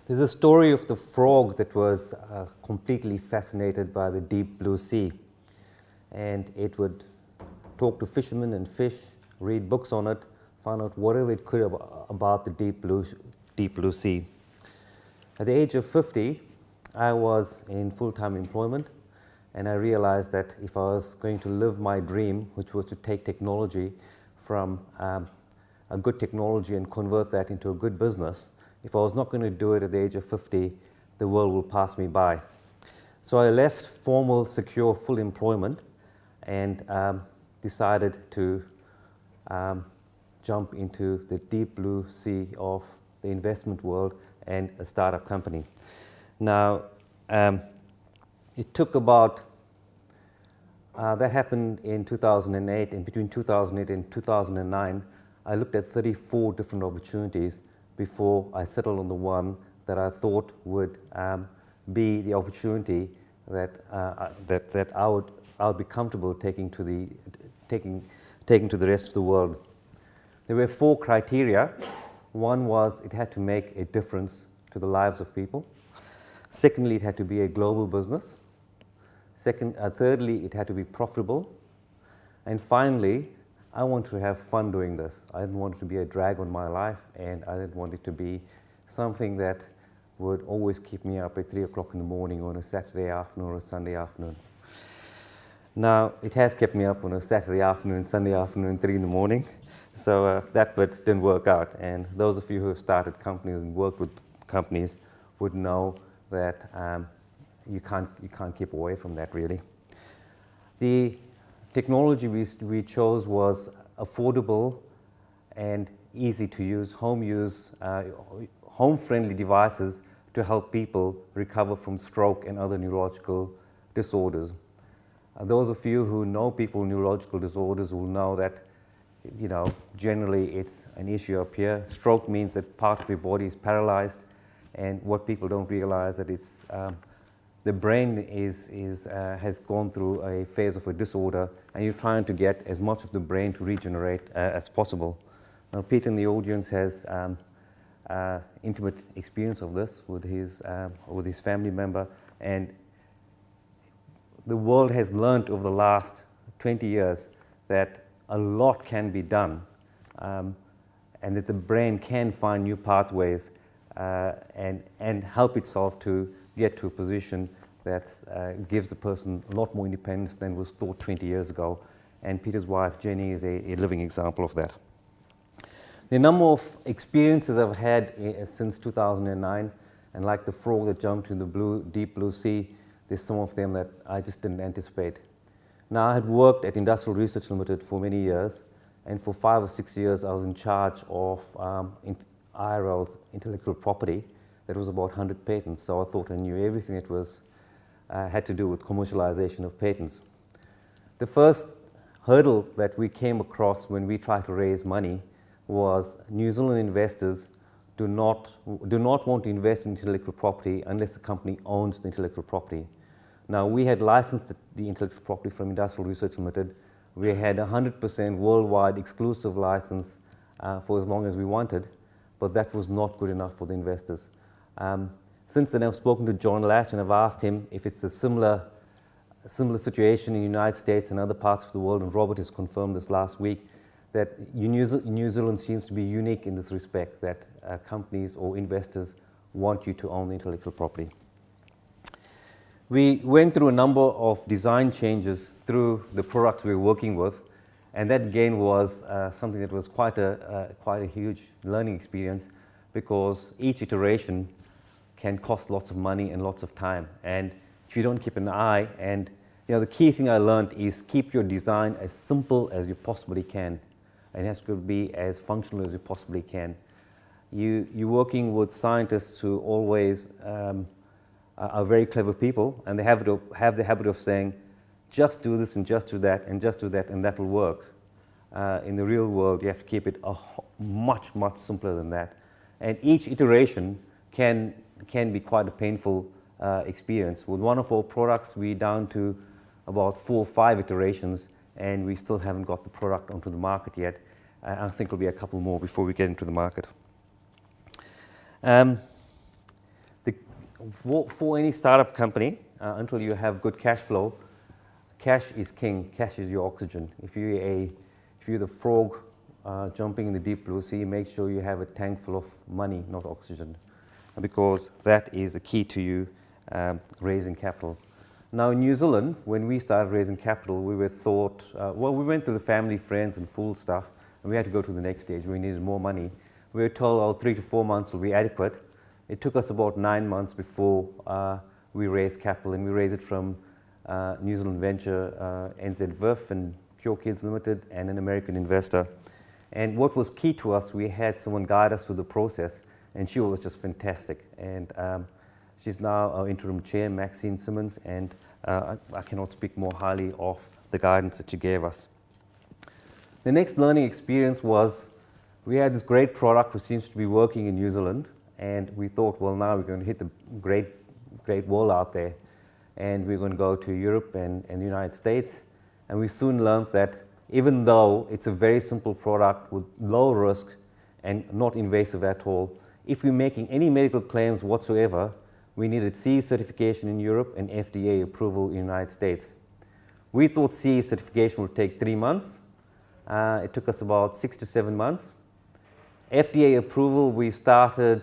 There's a story of the frog that was completely fascinated by the deep blue sea. And it would talk to fishermen and fish, read books on it, find out whatever it could about the deep blue sea. At the age of 50, I was in full-time employment, and I realized that if I was going to live my dream, which was to take technology from a good technology and convert that into a good business, if I was not going to do it at the age of 50, the world will pass me by. So I left formal, secure, full employment and decided to jump into the deep blue sea of the investment world and a startup company. Now, it took about, that happened in 2008, and between 2008 and 2009, I looked at 34 different opportunities before I settled on the one that I thought would be the opportunity that I would be comfortable taking to the rest of the world. There were 4 criteria. One was it had to make a difference to the lives of people. Secondly, it had to be a global business. Thirdly, it had to be profitable. And finally, I wanted to have fun doing this. I didn't want it to be a drag on my life, and I didn't want it to be something that would always keep me up at 3 o'clock in the morning on a Saturday afternoon or a Sunday afternoon. Now, it has kept me up on a Saturday afternoon, Sunday afternoon, 3 in the morning. So that bit didn't work out. And those of you who have started companies and worked with companies would know that you can't keep away from that, really. The technology we chose was affordable and easy to use, home-friendly devices to help people recover from stroke and other neurological disorders. Those of you who know people with neurological disorders will know that, generally it's an issue up here. Stroke means that part of your body is paralyzed, and what people don't realize that it's the brain has gone through a phase of a disorder, and you're trying to get as much of the brain to regenerate as possible. Now, Peter in the audience has intimate experience of this with his family member, and the world has learned over the last 20 years that a lot can be done, and that the brain can find new pathways and help itself to get to a position that gives the person a lot more independence than was thought 20 years ago. And Peter's wife, Jenny, is a living example of that. The number of experiences I've had since 2009, and like the frog that jumped in the deep blue sea, there's some of them that I just didn't anticipate. Now, I had worked at Industrial Research Limited for many years, and for 5 or 6 years I was in charge of IRL's intellectual property. That was about 100 patents, so I thought I knew everything that was had to do with commercialization of patents. The first hurdle that we came across when we tried to raise money was New Zealand investors do not want to invest in intellectual property unless the company owns the intellectual property. Now, we had licensed the intellectual property from Industrial Research Limited. We had 100% worldwide exclusive license for as long as we wanted, but that was not good enough for the investors. Since then, I've spoken to John Lash and I've asked him if it's a similar situation in the United States and other parts of the world, and Robert has confirmed this last week, that New Zealand seems to be unique in this respect, that companies or investors want you to own the intellectual property. We went through a number of design changes through the products we were working with, and that again was something that was quite a huge learning experience, because each iteration can cost lots of money and lots of time. And if you don't keep an eye, and the key thing I learned is keep your design as simple as you possibly can. It has to be as functional as you possibly can. You're working with scientists who always are very clever people, and they have the habit of saying, just do this and just do that and just do that and that will work. In the real world, you have to keep it much, much simpler than that. And each iteration can be quite a painful experience. With one of our products, we're down to about 4 or 5 iterations, and we still haven't got the product onto the market yet. I think it'll be a couple more before we get into the market. For any startup company, until you have good cash flow, cash is king. Cash is your oxygen. If you're the frog jumping in the deep blue sea, make sure you have a tank full of money, not oxygen, because that is the key to you raising capital. Now in New Zealand, when we started raising capital, we were thought, we went through the family, friends and fool stuff, and we had to go to the next stage. We needed more money. We were told 3 to 4 months will be adequate. It took us about 9 months before we raised capital, and we raised it from New Zealand Venture, NZVIF and Pure Kids Limited, and an American investor. And what was key to us, we had someone guide us through the process, and she was just fantastic. And she's now our interim chair, Maxine Simmons, and I cannot speak more highly of the guidance that she gave us. The next learning experience was we had this great product which seems to be working in New Zealand, and we thought, well, now we're going to hit the great world out there, and we're going to go to Europe and the United States. And we soon learned that even though it's a very simple product with low risk and not invasive at all, if we're making any medical claims whatsoever, we needed CE certification in Europe and FDA approval in the United States. We thought CE certification would take 3 months. It took us about 6 to 7 months. FDA approval, we started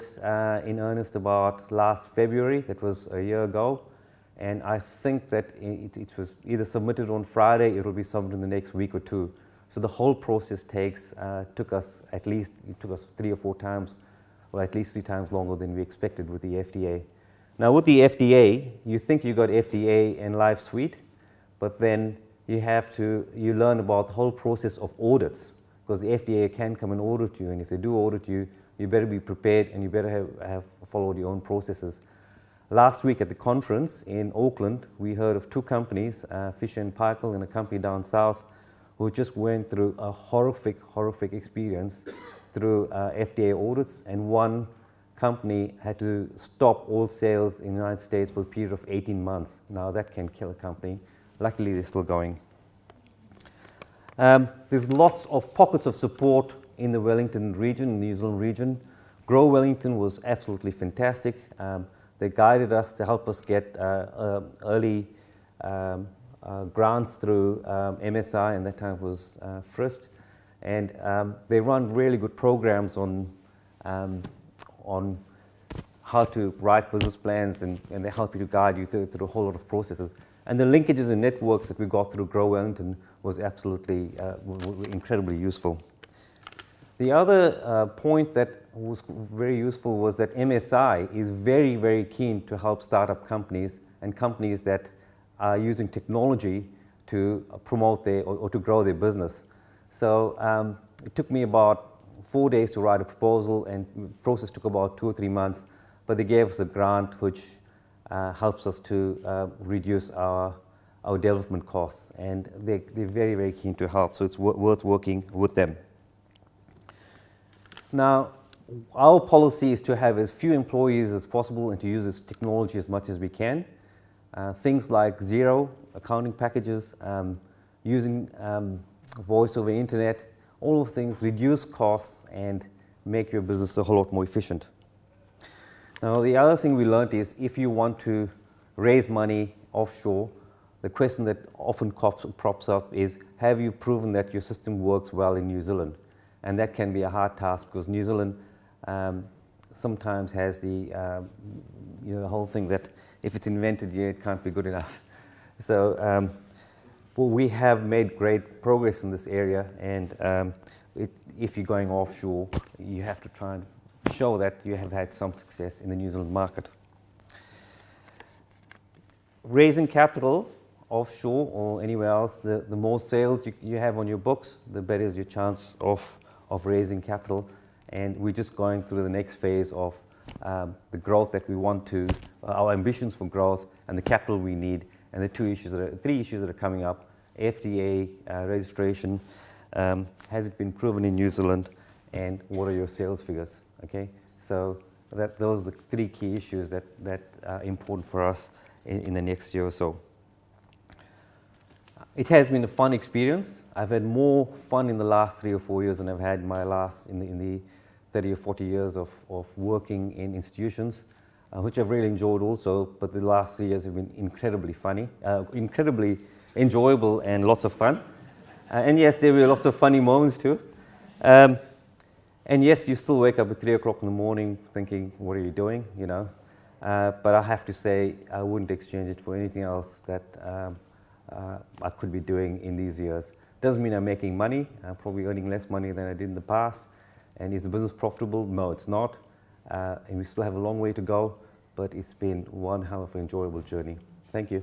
in earnest about last February. That was a year ago. And I think that it was either submitted on Friday, it will be submitted in the next week or two. So the whole process took us 3 or 4 times, or at least 3 times longer than we expected with the FDA. Now with the FDA, you think you got FDA and Live Suite, but then you learn about the whole process of audits, because the FDA can come and audit you, and if they do audit you, you better be prepared and you better have followed your own processes. Last week at the conference in Auckland, we heard of 2 companies, Fisher & Paykel and a company down south, who just went through a horrific experience through FDA audits, and one company had to stop all sales in the United States for a period of 18 months. Now that can kill a company. Luckily, they're still going. There's lots of pockets of support in the Wellington region, New Zealand region. Grow Wellington was absolutely fantastic. They guided us to help us get early grants through MSI, and that time was FRIST. And they run really good programs on how to write business plans, and they help you to guide you through a whole lot of processes. And the linkages and networks that we got through Grow Wellington was absolutely incredibly useful. The other point that was very useful was that MSI is very keen to help startup companies and companies that are using technology to promote or to grow their business. So it took me about 4 days to write a proposal, and the process took about 2 or 3 months, but they gave us a grant which helps us to reduce our development costs, and they're very keen to help, so it's worth working with them. Now, our policy is to have as few employees as possible and to use this technology as much as we can. Things like zero accounting packages, using voice over internet, all of things reduce costs and make your business a whole lot more efficient. Now, the other thing we learned is if you want to raise money offshore, the question that often crops up is, have you proven that your system works well in New Zealand? And that can be a hard task, because New Zealand sometimes has the whole thing that if it's invented here, it can't be good enough. So we have made great progress in this area, and if you're going offshore, you have to try and show that you have had some success in the New Zealand market. Raising capital offshore or anywhere else, the more sales you have on your books, the better is your chance of raising capital. And we're just going through the next phase of the growth that we want to, our ambitions for growth and the capital we need, and the 3 issues that are coming up: FDA registration, has it been proven in New Zealand, and what are your sales figures? Okay, so those are the 3 key issues that are important for us in the next year or so. It has been a fun experience. I've had more fun in the last 3 or 4 years than I've had in the 30 or 40 years of working in institutions. which I've really enjoyed also, but the last 3 years have been incredibly funny, incredibly enjoyable and lots of fun. And yes, there were lots of funny moments too. And yes, you still wake up at 3 o'clock in the morning thinking, what are you doing, you know? But I have to say, I wouldn't exchange it for anything else that I could be doing in these years. Doesn't mean I'm making money. I'm probably earning less money than I did in the past. And is the business profitable? No, it's not. And we still have a long way to go, but it's been one hell of an enjoyable journey. Thank you.